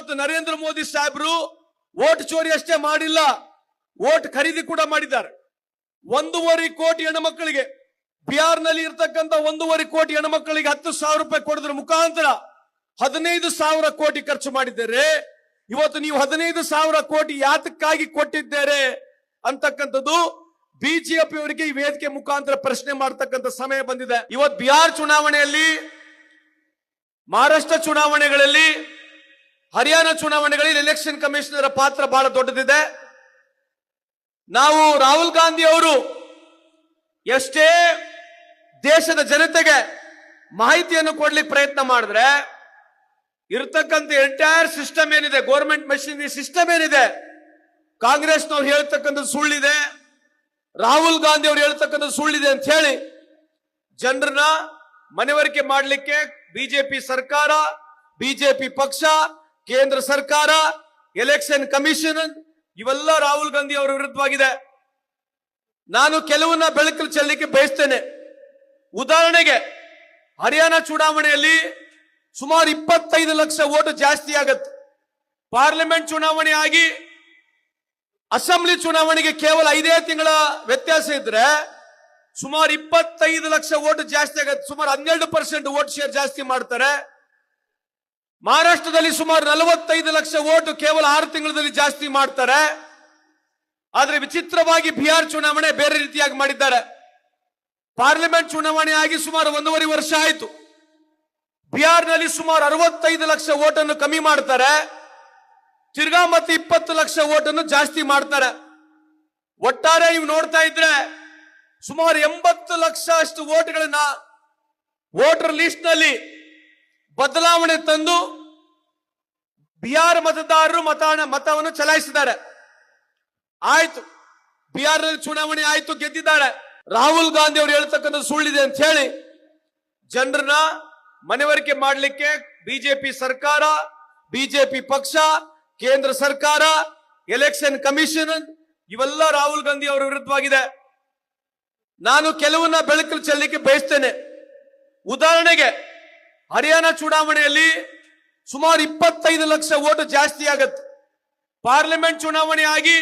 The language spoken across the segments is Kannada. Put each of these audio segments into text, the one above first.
ಇವತ್ತು ನರೇಂದ್ರ ಮೋದಿ ಸಾಹೇಬರು ವೋಟ್ ಚೋರಿ ಅಷ್ಟೇ ಮಾಡಿಲ್ಲ, ವೋಟ್ ಖರೀದಿ ಕೂಡ ಮಾಡಿದ್ದಾರೆ. 1.5 ಕೋಟಿ ಹೆಣ್ಣುಮಕ್ಕಳಿಗೆ, ಬಿಹಾರ್ನಲ್ಲಿ ಇರ್ತಕ್ಕಂಥ 1.5 ಕೋಟಿ ಹೆಣ್ಣುಮಕ್ಕಳಿಗೆ 10,000 ರೂಪಾಯಿ ಕೊಡೋದ್ರ ಮುಖಾಂತರ 15,000 ಕೋಟಿ ಖರ್ಚು ಮಾಡಿದ್ದಾರೆ. ಇವತ್ತು ನೀವು 15,000 ಕೋಟಿ ಯಾತಕ್ಕಾಗಿ ಕೊಟ್ಟಿದ್ದಾರೆ ಅಂತಕ್ಕಂಥದ್ದು ಬಿಜೆಪಿ ಅವರಿಗೆ ಈ ವೇದಿಕೆ ಮುಖಾಂತರ ಪ್ರಶ್ನೆ ಮಾಡತಕ್ಕಂಥ ಸಮಯ ಬಂದಿದೆ. ಇವತ್ತು ಬಿಹಾರ್ ಚುನಾವಣೆಯಲ್ಲಿ, ಮಹಾರಾಷ್ಟ್ರ ಚುನಾವಣೆಗಳಲ್ಲಿ, ಹರಿಯಾಣ ಚುನಾವಣೆಗಳಲ್ಲಿ ಎಲೆಕ್ಷನ್ ಕಮಿಷನರ್ ಪಾತ್ರ ಬಹಳ ದೊಡ್ಡದಿದೆ. ನಾವು ರಾಹುಲ್ ಗಾಂಧಿ ಅವರು ಎಷ್ಟೇ ದೇಶದ ಜನತೆಗೆ ಮಾಹಿತಿಯನ್ನು ಕೊಡ್ಲಿಕ್ಕೆ ಪ್ರಯತ್ನ ಮಾಡಿದ್ರೆ ಇರತಕ್ಕಂಥ ಎಂಟೈರ್ ಸಿಸ್ಟಮ್ ಏನಿದೆ, ಗೌರ್ಮೆಂಟ್ ಮಷಿನರಿ ಸಿಸ್ಟಮ್ ಏನಿದೆ, ಕಾಂಗ್ರೆಸ್ನವ್ರು ಹೇಳ್ತಕ್ಕಂಥದ್ದು ಸುಳ್ಳಿದೆ, ರಾಹುಲ್ ಗಾಂಧಿ ಅವರು ಹೇಳ್ತಕ್ಕಂಥದ್ದು ಸುಳ್ಳಿದೆ ಅಂತ ಹೇಳಿ ಜನರನ್ನ ಮನವರಿಕೆ ಮಾಡಲಿಕ್ಕೆ ಬಿಜೆಪಿ ಸರ್ಕಾರ, ಬಿಜೆಪಿ ಪಕ್ಷ, ಕೇಂದ್ರ ಸರ್ಕಾರ, ಎಲೆಕ್ಷನ್ ಕಮಿಷನ್ ಇವೆಲ್ಲ ರಾಹುಲ್ ಗಾಂಧಿ ಅವರ ವಿರುದ್ಧವಾಗಿದೆ. ನಾನು ಕೆಲವನ್ನ ಬೆಳಕಲ್ಲಿ ಚೆಲ್ಲಲಿಕ್ಕೆ ಬಯಸ್ತೇನೆ. ಉದಾಹರಣೆಗೆ ಹರಿಯಾಣ ಚುನಾವಣೆಯಲ್ಲಿ ಸುಮಾರು 25 ಲಕ್ಷ ಓಟು ಜಾಸ್ತಿ ಆಗತ್ತೆ. ಪಾರ್ಲಿಮೆಂಟ್ ಚುನಾವಣೆ ಆಗಿ ಅಸೆಂಬ್ಲಿ ಚುನಾವಣೆಗೆ ಕೇವಲ 5 ತಿಂಗಳ ವ್ಯತ್ಯಾಸ ಇದ್ರೆ ಸುಮಾರು 25 ಲಕ್ಷ ಓಟು ಜಾಸ್ತಿ ಆಗತ್ತೆ. ಸುಮಾರು 12% ಓಟ್ ಶೇರ್ ಜಾಸ್ತಿ ಮಾಡ್ತಾರೆ. ಮಹಾರಾಷ್ಟ್ರದಲ್ಲಿ ಸುಮಾರು 45 ಲಕ್ಷ ಓಟು ಕೇವಲ 6 ತಿಂಗಳಲ್ಲಿ ಜಾಸ್ತಿ ಮಾಡ್ತಾರೆ. ಆದ್ರೆ ವಿಚಿತ್ರವಾಗಿ ಬಿಹಾರ್ ಚುನಾವಣೆ ಬೇರೆ ರೀತಿಯಾಗಿ ಮಾಡಿದ್ದಾರೆ. ಪಾರ್ಲಿಮೆಂಟ್ ಚುನಾವಣೆ ಆಗಿ ಸುಮಾರು 1.5 ವರ್ಷ ಆಯಿತು. ಬಿಹಾರ್ನಲ್ಲಿ ಸುಮಾರು 65 ಲಕ್ಷ ಓಟನ್ನು ಕಮ್ಮಿ ಮಾಡ್ತಾರೆ, ತಿರ್ಗಾ ಮತ್ತೆ 20 ಲಕ್ಷ ಓಟನ್ನು ಜಾಸ್ತಿ ಮಾಡ್ತಾರೆ. ಒಟ್ಟಾರೆ ನೀವು ನೋಡ್ತಾ ಇದ್ರೆ ಸುಮಾರು 80 ಲಕ್ಷ ಅಷ್ಟು ಓಟ್ಗಳನ್ನ ವೋಟರ್ ಲಿಸ್ಟ್ ನಲ್ಲಿ ಬದಲಾವಣೆ ತಂದು ಬಿಹಾರ ಮತದಾರರು ಮತವನ್ನು ಚಲಾಯಿಸಿದ್ದಾರೆ. ಆಯ್ತು, ಬಿಹಾರ್ನಲ್ಲಿ ಚುನಾವಣೆ ಆಯ್ತು, ಗೆದ್ದಿದ್ದಾರೆ. ರಾಹುಲ್ ಗಾಂಧಿ ಅವರು ಹೇಳ್ತಕ್ಕಂಥ ಸುಳ್ಳಿದೆ ಅಂತ ಹೇಳಿ ಜನರನ್ನ ಮನವರಿಕೆ ಮಾಡಲಿಕ್ಕೆ ಬಿಜೆಪಿ ಸರ್ಕಾರ, ಬಿಜೆಪಿ ಪಕ್ಷ, ಕೇಂದ್ರ ಸರ್ಕಾರ, ಎಲೆಕ್ಷನ್ ಕಮಿಷನ್ ಇವೆಲ್ಲ ರಾಹುಲ್ ಗಾಂಧಿ ಅವರ ವಿರುದ್ಧವಾಗಿದೆ. ನಾನು ಕೆಲವನ್ನ ಬೆಳಕಲ್ಲಿ ಚೆಲ್ಲಲಿಕ್ಕೆ ಬಯಸ್ತೇನೆ. ಉದಾಹರಣೆಗೆ ಹರಿಯಾಣ ಚುನಾವಣೆಯಲ್ಲಿ ಸುಮಾರು 25 ಲಕ್ಷ ಓಟು ಜಾಸ್ತಿ ಆಗತ್ತೆ. ಪಾರ್ಲಿಮೆಂಟ್ ಚುನಾವಣೆ ಆಗಿ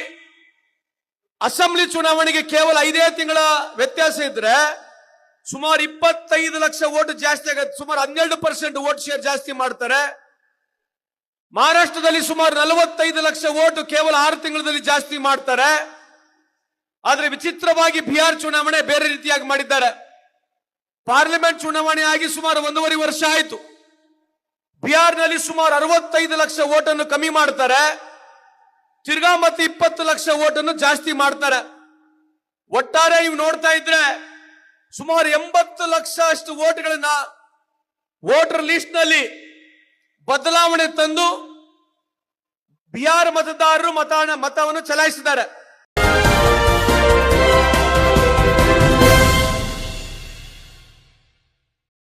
ಅಸೆಂಬ್ಲಿ ಚುನಾವಣೆಗೆ ಕೇವಲ 5 ತಿಂಗಳ ವ್ಯತ್ಯಾಸ ಇದ್ರೆ ಸುಮಾರು 25 ಲಕ್ಷ ಓಟು ಜಾಸ್ತಿ ಆಗತ್ತೆ. ಸುಮಾರು 12% ಓಟ್ ಶೇರ್ ಜಾಸ್ತಿ ಮಾಡ್ತಾರೆ. ಮಹಾರಾಷ್ಟ್ರದಲ್ಲಿ ಸುಮಾರು 45 ಲಕ್ಷ ಓಟು ಕೇವಲ 6 ತಿಂಗಳಲ್ಲಿ ಜಾಸ್ತಿ ಮಾಡ್ತಾರೆ. ಆದ್ರೆ ವಿಚಿತ್ರವಾಗಿ ಬಿಹಾರ್ ಚುನಾವಣೆ ಬೇರೆ ರೀತಿಯಾಗಿ ಮಾಡಿದ್ದಾರೆ. ಪಾರ್ಲಿಮೆಂಟ್ ಚುನಾವಣೆ ಆಗಿ ಸುಮಾರು 1.5 ವರ್ಷ ಆಯಿತು. ಬಿಹಾರ್ನಲ್ಲಿ ಸುಮಾರು 65 ಲಕ್ಷ ಓಟನ್ನು ಕಮ್ಮಿ ಮಾಡ್ತಾರೆ, ತಿರ್ಗಾ ಮತ್ತೆ 20 ಲಕ್ಷ ಓಟನ್ನು ಜಾಸ್ತಿ ಮಾಡ್ತಾರೆ. ಒಟ್ಟಾರೆ ನೀವು ನೋಡ್ತಾ ಇದ್ರೆ ಸುಮಾರು 80 ಲಕ್ಷ ಅಷ್ಟು ಓಟ್ಗಳನ್ನ ವೋಟರ್ ಲಿಸ್ಟ್ ನಲ್ಲಿ ಬದಲಾವಣೆ ತಂದು ಬಿಹಾರ ಮತದಾರರು ಮತವನ್ನು ಚಲಾಯಿಸಿದ್ದಾರೆ.